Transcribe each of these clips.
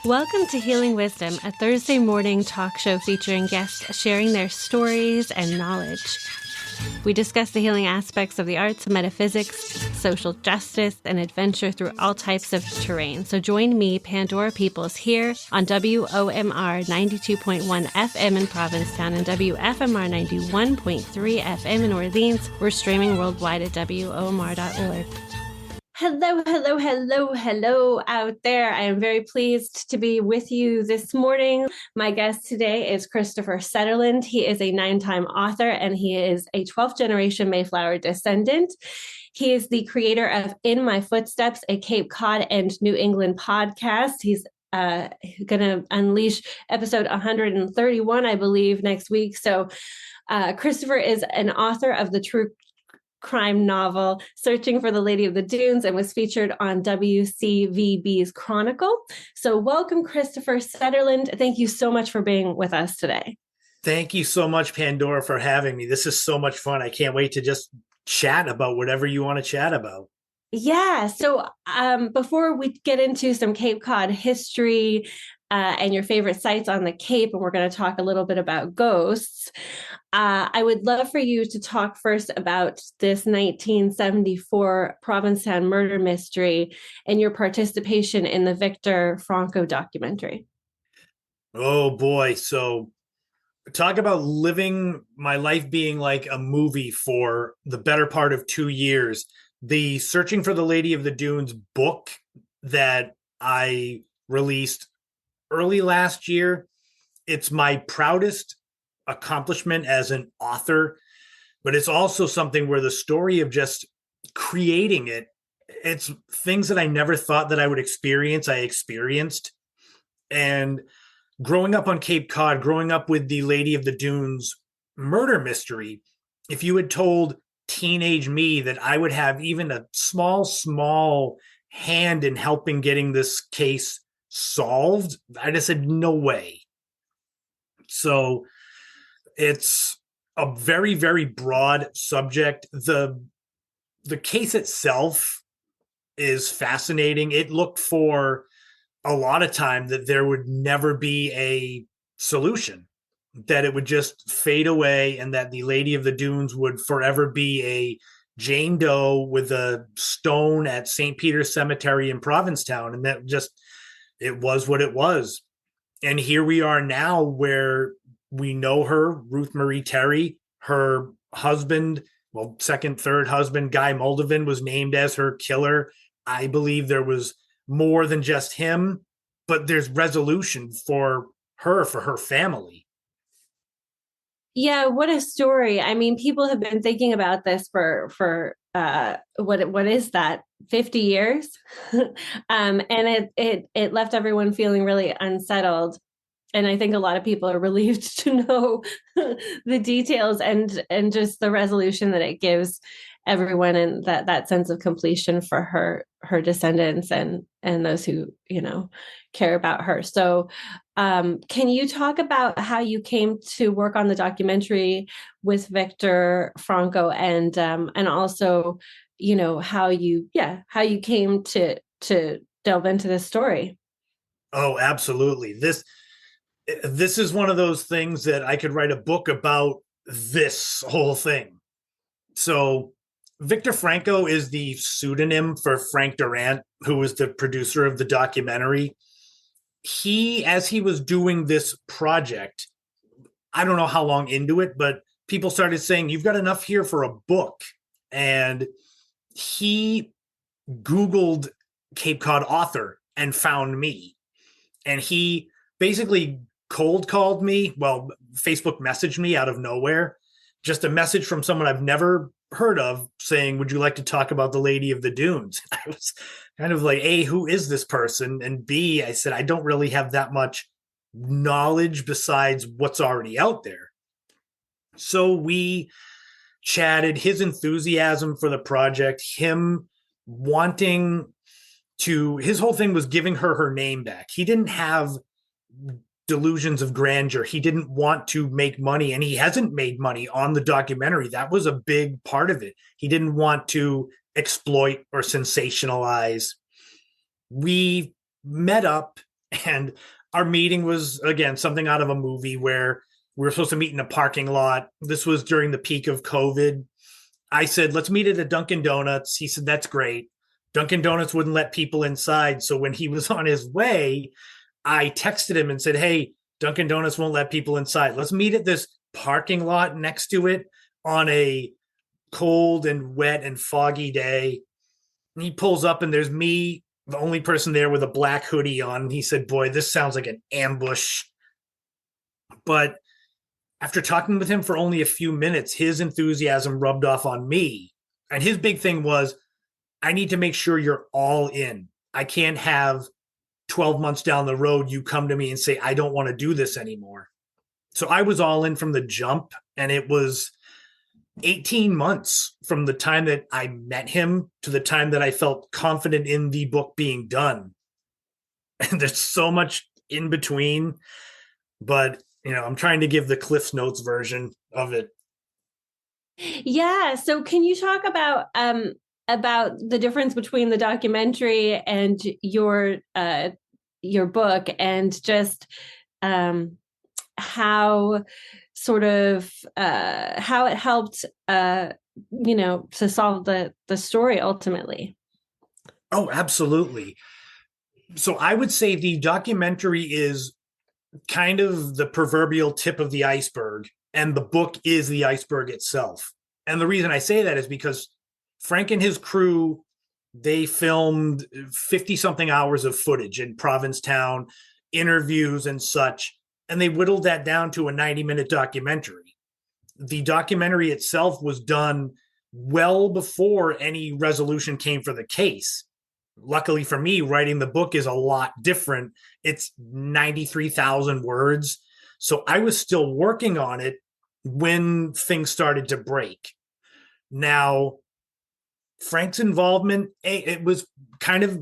Welcome to Healing Wisdom, a Thursday morning talk show featuring guests sharing their stories and knowledge. We discuss the healing aspects of the arts, metaphysics, social justice, and adventure through all types of terrain. So join me, Pandora Peoples, here on WOMR 92.1 FM in Provincetown and WFMR 91.3 FM in Orleans. We're streaming worldwide at WOMR.org. Hello out there. I am very pleased to be with you this morning. My guest today is Christopher Setterlund. He is a 9-time author and he is a 12th generation Mayflower descendant. He is the creator of In My Footsteps, a Cape Cod and New England podcast. He's going to unleash episode 131, I believe, next week. So Christopher is an author of the true crime novel Searching for the Lady of the Dunes and was featured on WCVB's Chronicle. So welcome, Christopher Setterlund. Thank you so much for being with us today. Thank you so much, Pandora, for having me. This is so much fun. I can't wait to just chat about whatever you want to chat about. Yeah. So before we get into some Cape Cod history and your favorite sites on the Cape, and we're going to talk a little bit about ghosts, I would love for you to talk first about this 1974 Provincetown murder mystery and your participation in the Victor Franco documentary. Oh, boy. So talk about living my life being like a movie for the better part of 2 years. The Searching for the Lady of the Dunes book that I released early last year, it's my proudest accomplishment as an author, but it's also something where the story of just creating it's things that I never thought that I would experience, I experienced. And growing up on Cape Cod, growing up with the Lady of the Dunes murder mystery, if you had told teenage me that I would have even a small hand in helping getting this case solved, I just said, no way. So it's a very, very broad subject. The case itself is fascinating. It looked for a lot of time that there would never be a solution, that it would just fade away, and that the Lady of the Dunes would forever be a Jane Doe with a stone at St. Peter's Cemetery in Provincetown. And that just, it was what it was. And here we are now where we know her, Ruth Marie Terry, her husband, well, second, third husband, Guy Moldovan, was named as her killer. I believe there was more than just him, but there's resolution for her family. Yeah, what a story. I mean, people have been thinking about this for what is that, 50 years? And it left everyone feeling really unsettled. And I think a lot of people are relieved to know the details and just the resolution that it gives everyone, and that sense of completion for her descendants and those who, care about her. So can you talk about how you came to work on the documentary with Victor Franco, and also, how you came to delve into this story? Oh, absolutely. This is one of those things that I could write a book about, this whole thing. So Victor Franco is the pseudonym for Frank Durant, who was the producer of the documentary. As he was doing this project, I don't know how long into it, but people started saying, you've got enough here for a book. And he Googled Cape Cod author and found me. And he basically cold called me, Facebook messaged me out of nowhere, just a message from someone I've never heard of saying, would you like to talk about the Lady of the Dunes? I was kind of like, A, who is this person? And B, I said, I don't really have that much knowledge besides what's already out there. So we chatted, his enthusiasm for the project, him wanting to, his whole thing was giving her name back. He didn't have delusions of grandeur. He didn't want to make money, and he hasn't made money on the documentary. That was a big part of it. He didn't want to exploit or sensationalize. We met up And our meeting was, again, something out of a movie where we were supposed to meet in a parking lot. This was during the peak of COVID. I said, let's meet at a Dunkin' Donuts. He said, that's great. Dunkin' Donuts wouldn't let people inside. So when he was on his way, I texted him and said, hey, Dunkin' Donuts won't let people inside. Let's meet at this parking lot next to it on a cold and wet and foggy day. And he pulls up and there's me, the only person there with a black hoodie on. He said, boy, this sounds like an ambush. But after talking with him for only a few minutes, his enthusiasm rubbed off on me. And his big thing was, I need to make sure you're all in. I can't have 12 months down the road you come to me and say, I don't want to do this anymore. So I was all in from the jump. And it was 18 months from the time that I met him to the time that I felt confident in the book being done. And there's so much in between, but I'm trying to give the Cliff's Notes version of it. Yeah. So can you talk about the difference between the documentary and your book, and just how sort of how it helped to solve the story ultimately? Oh, absolutely. So I would say the documentary is kind of the proverbial tip of the iceberg, and the book is the iceberg itself. And the reason I say that is because Frank and his crew, they filmed 50 something hours of footage in Provincetown, interviews and such, and they whittled that down to a 90-minute documentary. The documentary itself was done well before any resolution came for the case. Luckily for me, writing the book is a lot different. It's 93,000 words. So I was still working on it when things started to break. Now, Frank's involvement, it was kind of,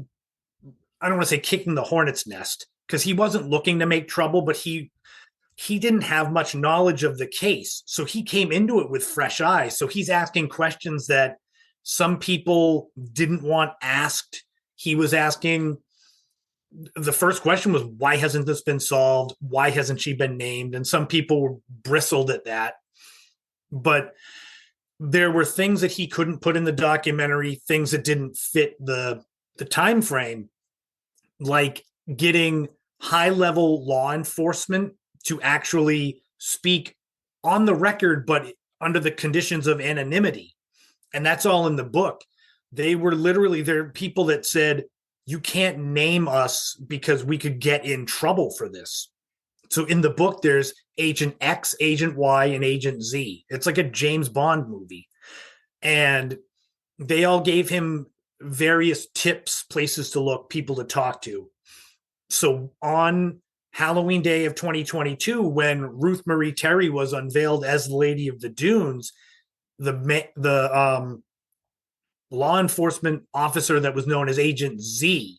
I don't want to say kicking the hornet's nest, because he wasn't looking to make trouble, but he didn't have much knowledge of the case. So he came into it with fresh eyes. So he's asking questions that some people didn't want asked. He was asking, the first question was, why hasn't this been solved? Why hasn't she been named? And some people bristled at that. But there were things that he couldn't put in the documentary, things that didn't fit the time frame, like getting high level law enforcement to actually speak on the record, but under the conditions of anonymity. And that's all in the book. They were literally, there are people that said, you can't name us because we could get in trouble for this. So in the book, there's Agent X, Agent Y, and Agent Z. It's like a James Bond movie. And they all gave him various tips, places to look, people to talk to. So on Halloween Day of 2022, when Ruth Marie Terry was unveiled as the Lady of the Dunes, the law enforcement officer that was known as Agent Z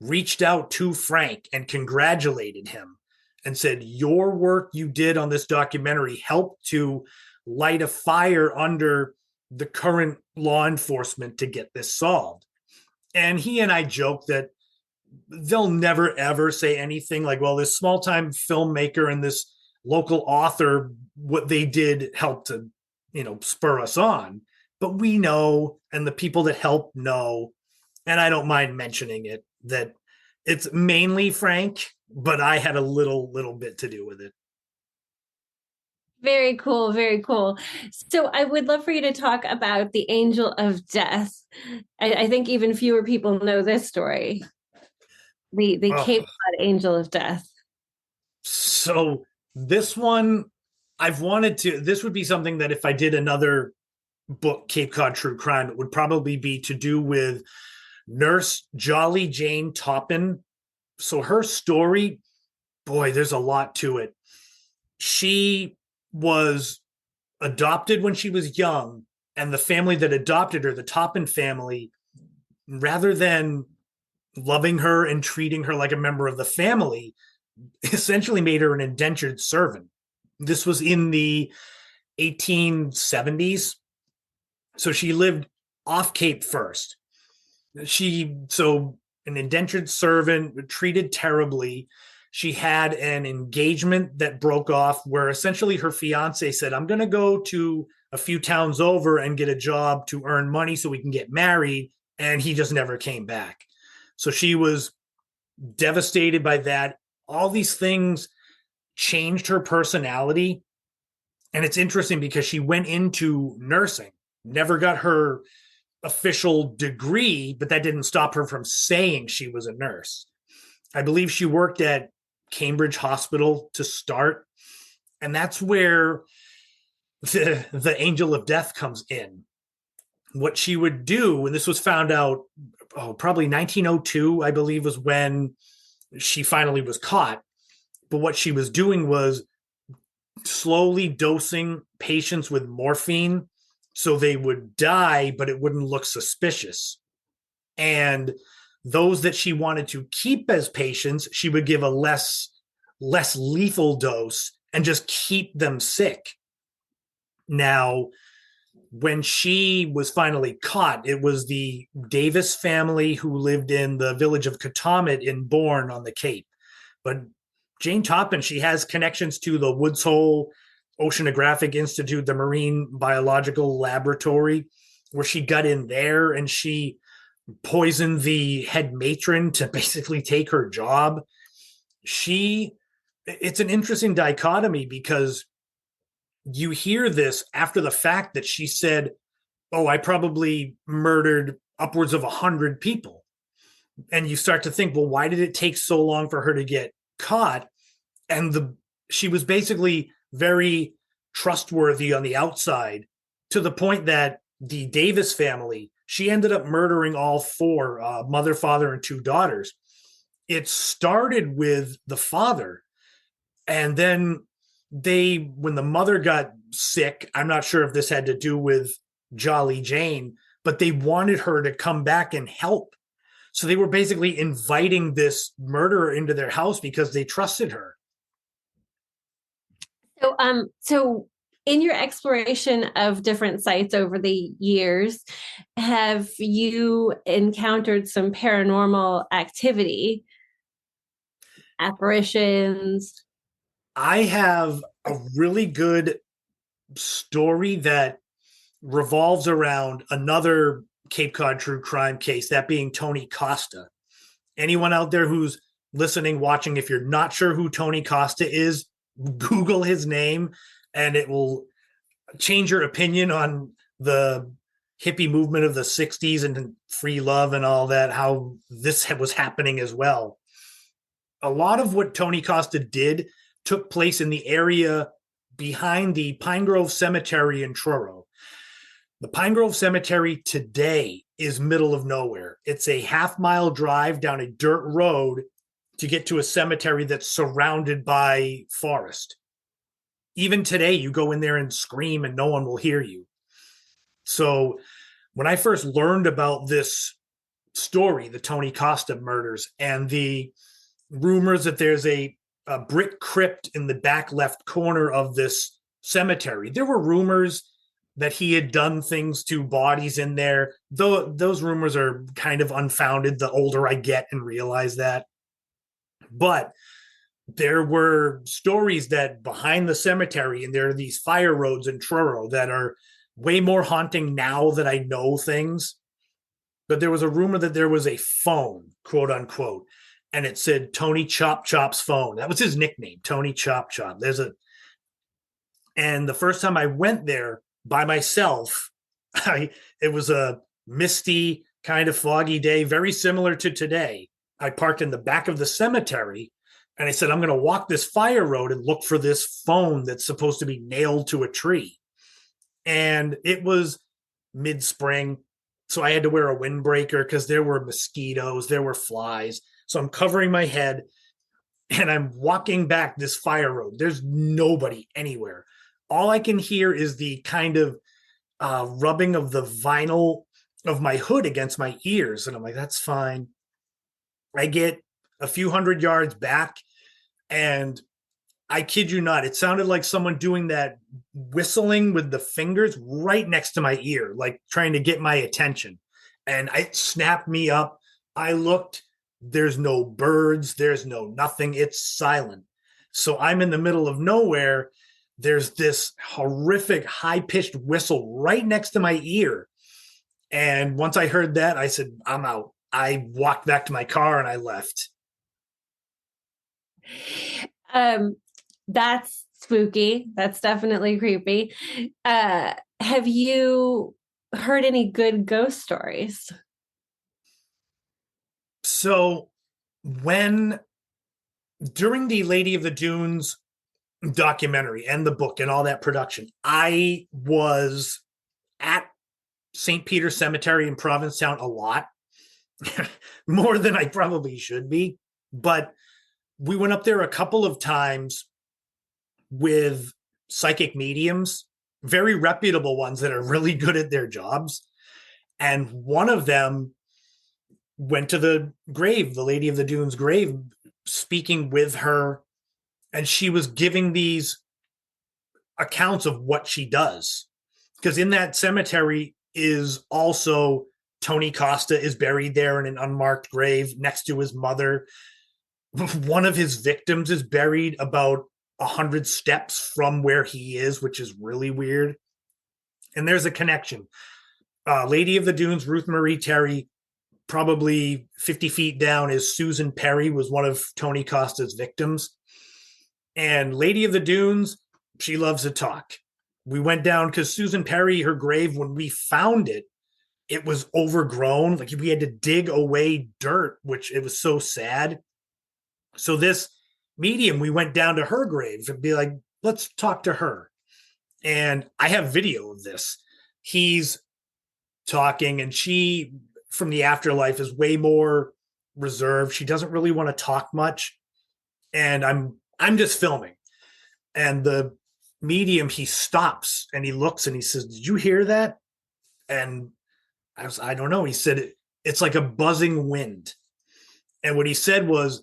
reached out to Frank and congratulated him and said, your work you did on this documentary helped to light a fire under the current law enforcement to get this solved. And he and I joke that they'll never ever say anything like, well, this small time filmmaker and this local author, what they did helped to, spur us on. But we know, and the people that help know, and I don't mind mentioning it, that it's mainly Frank, but I had a little bit to do with it. Very cool, very cool. So I would love for you to talk about the Angel of Death. I think even fewer people know this story. The Oh, Cape Cod Angel of Death. so this one, I've wanted to, this would be something that if I did another book, Cape Cod True Crime, it would probably be to do with Nurse Jolly Jane Toppin. So her story, boy, there's a lot to it. She was adopted when she was young, and the family that adopted her, the Toppin family, rather than loving her and treating her like a member of the family, essentially made her an indentured servant. This was in the 1870s. So she lived off Cape first. So an indentured servant, treated terribly. She had an engagement that broke off where essentially her fiance said, I'm going to go to a few towns over and get a job to earn money so we can get married. And he just never came back. So she was devastated by that. All these things changed her personality. And it's interesting because she went into nursing, never got her official degree, but that didn't stop her from saying she was a nurse. I believe she worked at Cambridge Hospital to start. And that's where the angel of death comes in. What she would do, and this was found out, probably 1902, I believe, was when she finally was caught. But what she was doing was slowly dosing patients with morphine so they would die, but it wouldn't look suspicious. And those that she wanted to keep as patients, she would give a less lethal dose and just keep them sick. Now, when she was finally caught, it was the Davis family who lived in the village of Katamet in Bourne on the Cape. But Jane Toppin, she has connections to the Woods Hole Oceanographic Institute, the Marine Biological Laboratory, where she got in there and she poisoned the head matron to basically take her job. It's an interesting dichotomy because you hear this after the fact that she said, oh, I probably murdered upwards of 100 people. And you start to think, well, why did it take so long for her to get caught? And she was basically very trustworthy on the outside, to the point that the Davis family, she ended up murdering all four, mother, father, and two daughters. It started with the father. And then when the mother got sick, I'm not sure if this had to do with Jolly Jane, but they wanted her to come back and help. So they were basically inviting this murderer into their house because they trusted her. So in your exploration of different sites over the years, have you encountered some paranormal activity, apparitions? I have a really good story that revolves around another Cape Cod true crime case, that being Tony Costa. Anyone out there who's listening, watching, if you're not sure who Tony Costa is, Google his name and it will change your opinion on the hippie movement of the 60s and free love and all that, how this was happening as well. A lot of what Tony Costa did took place in the area behind the Pine Grove Cemetery in Truro. The Pine Grove Cemetery today is middle of nowhere. It's a half-mile drive down a dirt road to get to a cemetery that's surrounded by forest. Even today, you go in there and scream and no one will hear you. So when I first learned about this story, the Tony Costa murders, and the rumors that there's a brick crypt in the back left corner of this cemetery, there were rumors that he had done things to bodies in there. Though those rumors are kind of unfounded the older I get and realize that. But there were stories that behind the cemetery, and there are these fire roads in Truro that are way more haunting now that I know things. But there was a rumor that there was a phone, quote unquote, and it said Tony Chop Chop's phone. That was his nickname, Tony Chop Chop. And the first time I went there by myself, it was a misty, kind of foggy day, very similar to today. I parked in the back of the cemetery and I said, I'm going to walk this fire road and look for this phone that's supposed to be nailed to a tree. And it was mid-spring, so I had to wear a windbreaker because there were mosquitoes, there were flies. So I'm covering my head and I'm walking back this fire road. There's nobody anywhere. All I can hear is the kind of rubbing of the vinyl of my hood against my ears. And I'm like, that's fine. I get a few hundred yards back, and I kid you not, it sounded like someone doing that whistling with the fingers right next to my ear, like trying to get my attention. And it snapped me up. I looked, There's no birds, there's no nothing, it's silent. So I'm in the middle of nowhere. There's this horrific high pitched whistle right next to my ear. And once I heard that, I said, I'm out. I walked back to my car and I left. Um, that's spooky. That's definitely creepy. Have you heard any good ghost stories? So when during the Lady of the Dunes documentary and the book and all that production, I was at St. Peter's Cemetery in Provincetown a lot, more than I probably should be. But we went up there a couple of times with psychic mediums, very reputable ones that are really good at their jobs. And one of them went to the grave, the Lady of the Dunes grave, speaking with her. And she was giving these accounts of what she does. Because in that cemetery is also Tony Costa is buried there in an unmarked grave next to his mother. One of his victims is buried about 100 steps from where he is, which is really weird. And there's a connection. Lady of the Dunes, Ruth Marie Terry, probably 50 feet down is Susan Perry, was one of Tony Costa's victims. And Lady of the Dunes, she loves to talk. We went down because Susan Perry, her grave, when we found it, it was overgrown. Like we had to dig away dirt, which it was so sad. So this medium, we went down to her grave and be like, let's talk to her. And I have video of this. He's talking, and she, from the afterlife, is way more reserved. She doesn't really want to talk much. And I'm just filming. And the medium, he stops and he looks and he says, did you hear that? And I don't know. He said, it's like a buzzing wind. And what he said was,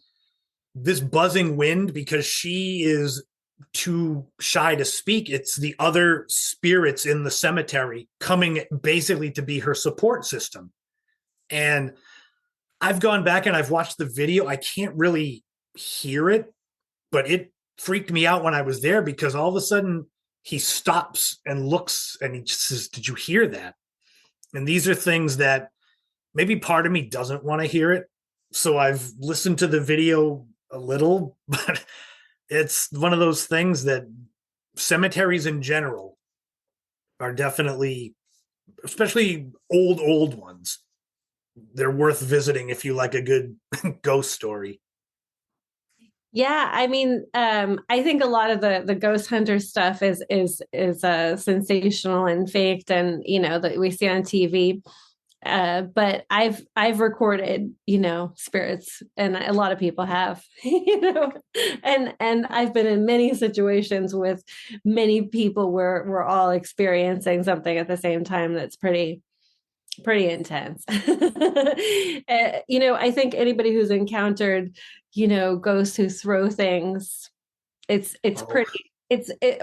this buzzing wind, because she is too shy to speak, it's the other spirits in the cemetery coming basically to be her support system. And I've gone back and I've watched the video. I can't really hear it, but it freaked me out when I was there because all of a sudden he stops and looks and he just says, did you hear that? And these are things that maybe part of me doesn't want to hear it. So I've listened to the video a little, but it's one of those things that cemeteries in general are definitely, especially old ones, they're worth visiting if you like a good ghost story. Yeah, I mean, I think a lot of the ghost hunter stuff is sensational and faked, and that we see on TV. But I've recorded, spirits, and a lot of people have, and I've been in many situations with many people where we're all experiencing something at the same time that's pretty intense. I think anybody who's encountered, ghosts who throw things, it's Oh, pretty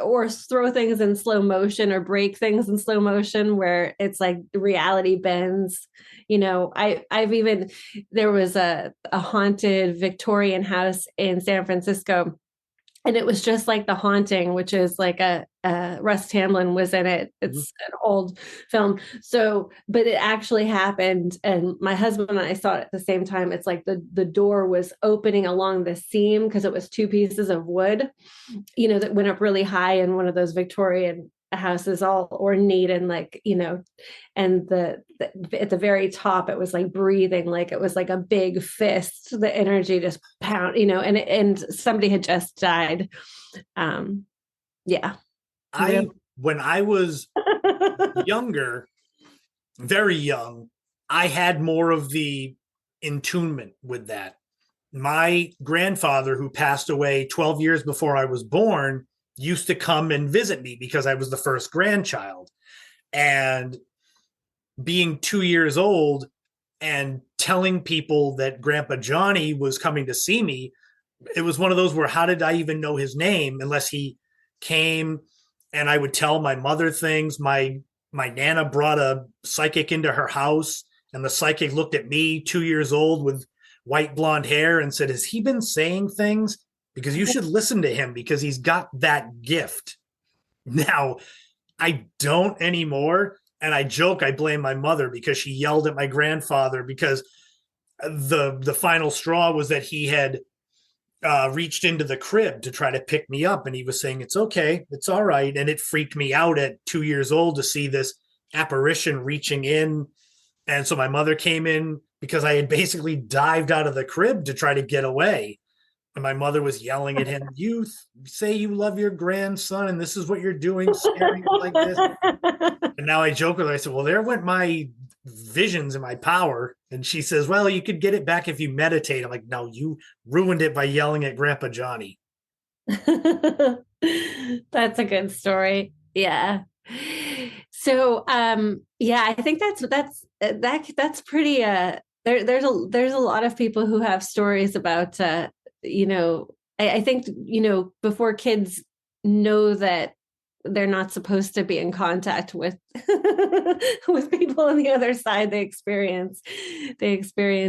or throw things in slow motion or break things in slow motion where it's like reality bends. I've even, there was a haunted Victorian house in San Francisco, and it was just like The Haunting, which is like Russ Tamblyn was in it. mm-hmm. It's an old film. So, but it actually happened, and my husband and I saw it at the same time. It's like the door was opening along the seam because it was two pieces of wood, that went up really high in one of those Victorian houses, all ornate and like, and the at the very top, it was like breathing, like it was like a big fist. The energy just pound, and somebody had just died. Yeah. I when I was younger, very young, I had more of the attunement with that. My grandfather, who passed away 12 years before I was born, used to come and visit me because I was the first grandchild. And being 2 years old and telling people that Grandpa Johnny was coming to see me, it was one of those where how did I even know his name unless he came, and I would tell my mother things. My nana brought a psychic into her house, and the psychic looked at me 2 years old with white blonde hair and said, "Has he been saying things? Because you should listen to him because he's got that gift." Now, I don't anymore. And I joke I blame my mother because she yelled at my grandfather because the final straw was that he had reached into the crib to try to pick me up, and he was saying, "It's okay, it's all right." And it freaked me out at 2 years old to see this apparition reaching in. And so my mother came in because I had basically dived out of the crib to try to get away. And my mother was yelling at him, "You say you love your grandson, and this is what you're doing, scaring him like this." And now I joke with her. I said, "Well, there went my visions and my power." And she says, "Well, you could get it back if you meditate." I'm like, "No, you ruined it by yelling at Grandpa Johnny." That's a good story. Yeah. So yeah, I think that's pretty there's a lot of people who have stories about you know I think before kids know that they're not supposed to be in contact with with people on the other side, they experience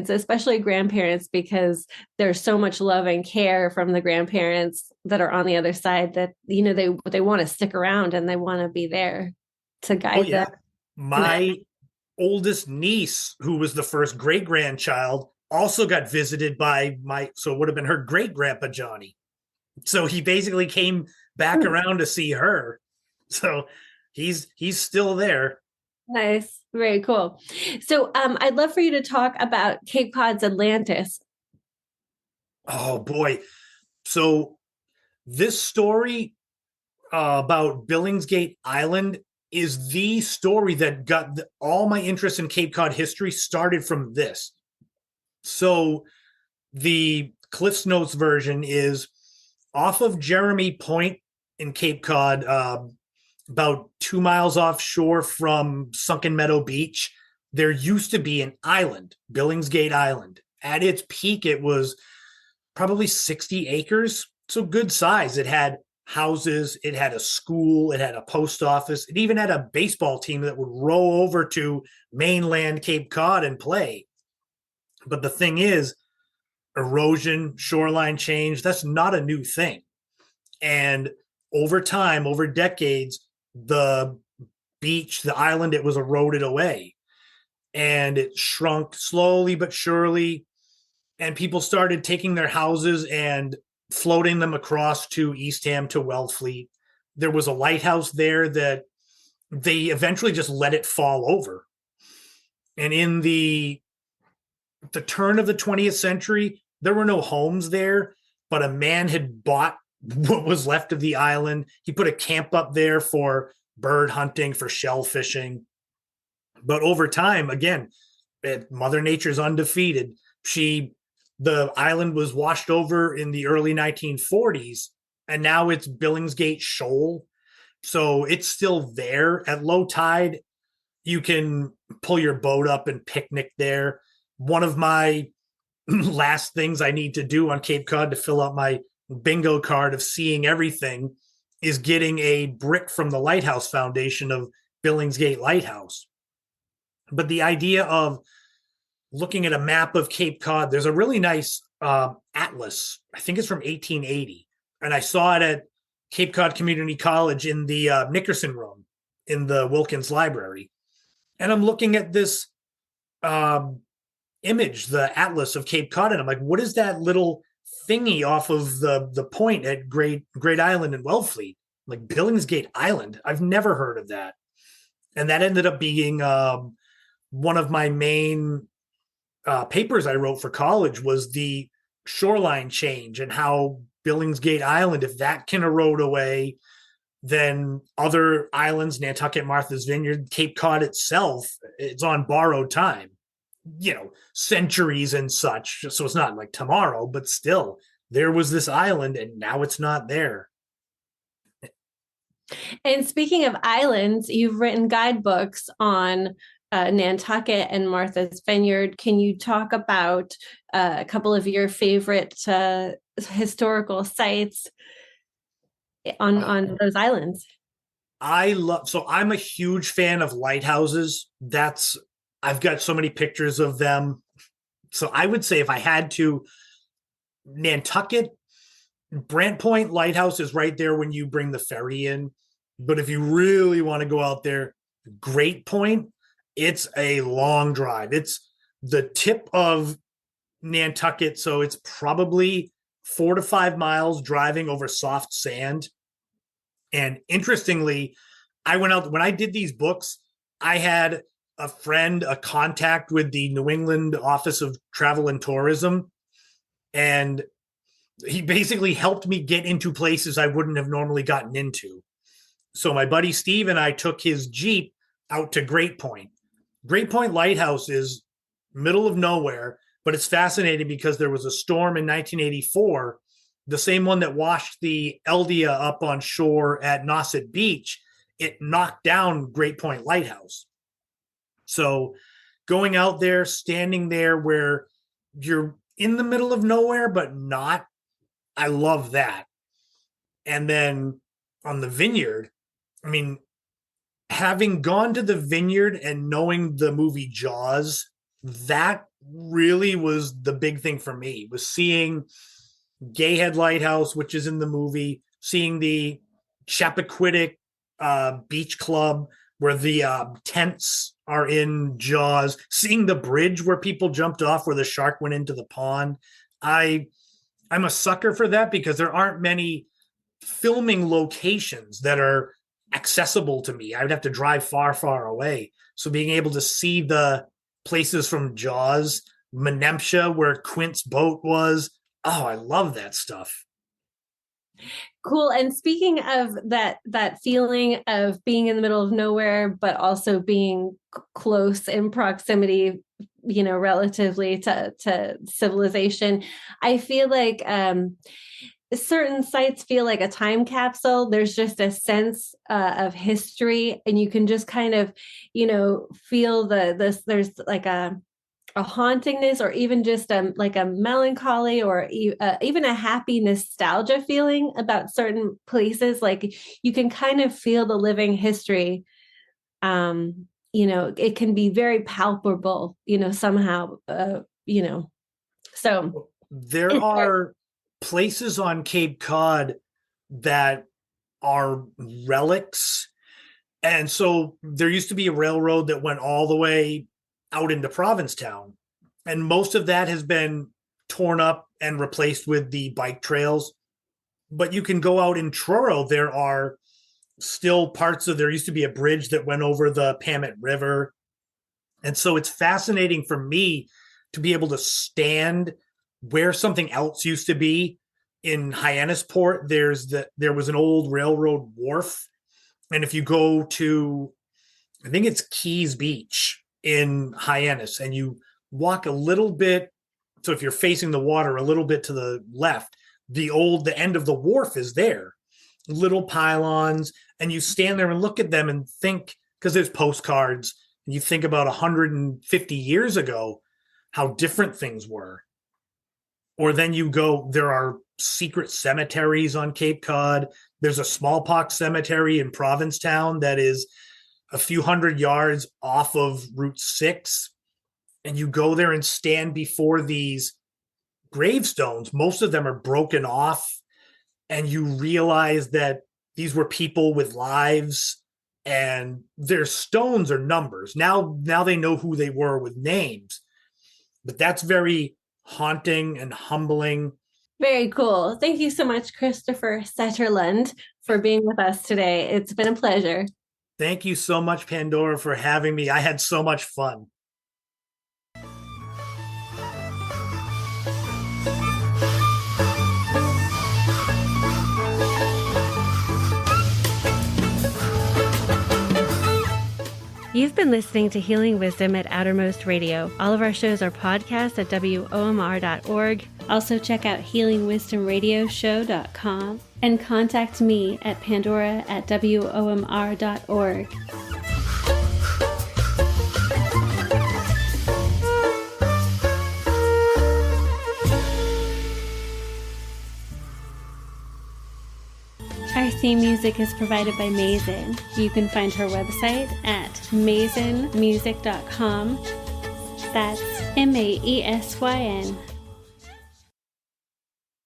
especially grandparents, because there's so much love and care from the grandparents that are on the other side, that they want to stick around and they want to be there to Oh, guide them. yeah. My oldest niece, who was the first great grandchild, also got visited by so it would have been her great grandpa Johnny. So he basically came back around to see her. So he's still there. Nice, very cool. So I'd love for you to talk about Cape Cod's Atlantis. Oh boy. So this story about Billingsgate Island is the story that got all my interest in Cape Cod history started from this. So the Cliff's Notes version is off of Jeremy Point in Cape Cod, about 2 miles offshore from Sunken Meadow Beach. There used to be an island, Billingsgate Island. At its peak, it was probably 60 acres, so good size. It had houses, it had a school, it had a post office, it even had a baseball team that would row over to mainland Cape Cod and play. But the thing is, erosion, shoreline change, that's not a new thing. And over time, over decades, the beach, the island, it was eroded away and it shrunk slowly but surely. And people started taking their houses and floating them across to Eastham to Wellfleet. There was a lighthouse there that they eventually just let it fall over. And in the turn of the 20th century, there were no homes there, but a man had bought what was left of the island. He put a camp up there for bird hunting, for shell fishing. But over time, again, Mother Nature's undefeated. The island was washed over in the early 1940s, and now it's Billingsgate Shoal. So it's still there. At low tide, you can pull your boat up and picnic there. One of my last things I need to do on Cape Cod to fill out my bingo card of seeing everything is getting a brick from the Lighthouse Foundation of Billingsgate Lighthouse. But the idea of looking at a map of Cape Cod, there's a really nice atlas. I think it's from 1880. And I saw it at Cape Cod Community College in the Nickerson room in the Wilkins Library. And I'm looking at this image, the atlas of Cape Cod, and I'm like, what is that little thingy off of the point at Great Island and Wellfleet? Like Billingsgate Island. I've never heard of that. And that ended up being one of my main papers I wrote for college, was the shoreline change and how Billingsgate Island, if that can erode away, then other islands, Nantucket, Martha's Vineyard, Cape Cod itself, it's on borrowed time, centuries and such. So it's not like tomorrow, but still, there was this island and now it's not there. And speaking of islands, you've written guidebooks on Nantucket and Martha's Vineyard. Can you talk about a couple of your favorite historical sites on those islands? So I'm a huge fan of lighthouses. I've got so many pictures of them. So I would say if I had to, Nantucket, Brant Point Lighthouse is right there when you bring the ferry in. But if you really want to go out there, Great Point, it's a long drive. It's the tip of Nantucket. So it's probably 4 to 5 miles driving over soft sand. And interestingly, I went out when I did these books, I had a friend, a contact with the New England Office of Travel and Tourism. And he basically helped me get into places I wouldn't have normally gotten into. So my buddy Steve and I took his Jeep out to Great Point. Great Point Lighthouse is middle of nowhere, but it's fascinating because there was a storm in 1984, the same one that washed the Eldia up on shore at Nauset Beach. It knocked down Great Point Lighthouse. So going out there, standing there where you're in the middle of nowhere, but not, I love that. And then on the Vineyard, I mean, having gone to the Vineyard and knowing the movie Jaws, that really was the big thing for me, was seeing Gayhead Lighthouse, which is in the movie, seeing the Chappaquiddick Beach Club where the tents are in Jaws, seeing the bridge where people jumped off where the shark went into the pond. I'm a sucker for that because there aren't many filming locations that are accessible to me. I would have to drive far, far away. So being able to see the places from Jaws, Menemsha, where Quint's boat was, oh, I love that stuff. Cool. And speaking of that feeling of being in the middle of nowhere, but also being close in proximity, relatively to civilization, I feel like certain sites feel like a time capsule. There's just a sense of history, and you can just kind of, feel there's like a hauntingness, or even just like a melancholy, or even a happy nostalgia feeling about certain places. Like you can kind of feel the living history. It can be very palpable, somehow, so there are places on Cape Cod that are relics. And so there used to be a railroad that went all the way out into Provincetown. And most of that has been torn up and replaced with the bike trails. But you can go out in Truro. There are still there used to be a bridge that went over the Pamet River. And so it's fascinating for me to be able to stand where something else used to be. In Hyannisport, there was an old railroad wharf. And if you go to, I think it's Keys Beach in Hyannis, and you walk a little bit, so if you're facing the water a little bit to the left, the end of the wharf is there, little pylons, and you stand there and look at them and think, because there's postcards, and you think about 150 years ago how different things were. Or then you go, there are secret cemeteries on Cape Cod. There's a smallpox cemetery in Provincetown that is a few hundred yards off of Route 6. And you go there and stand before these gravestones. Most of them are broken off. And you realize that these were people with lives, and their stones are numbers. Now they know who they were with names. But that's very haunting and humbling. Very cool. Thank you so much, Christopher Setterlund, for being with us today. It's been a pleasure. Thank you so much, Pandora, for having me. I had so much fun. You've been listening to Healing Wisdom at Outermost Radio. All of our shows are podcasts at WOMR.org. Also check out healingwisdomradioshow.com and contact me at pandora@WOMR.org. Our theme music is provided by Mazen. You can find her website at mazenmusic.com. That's MAESYN.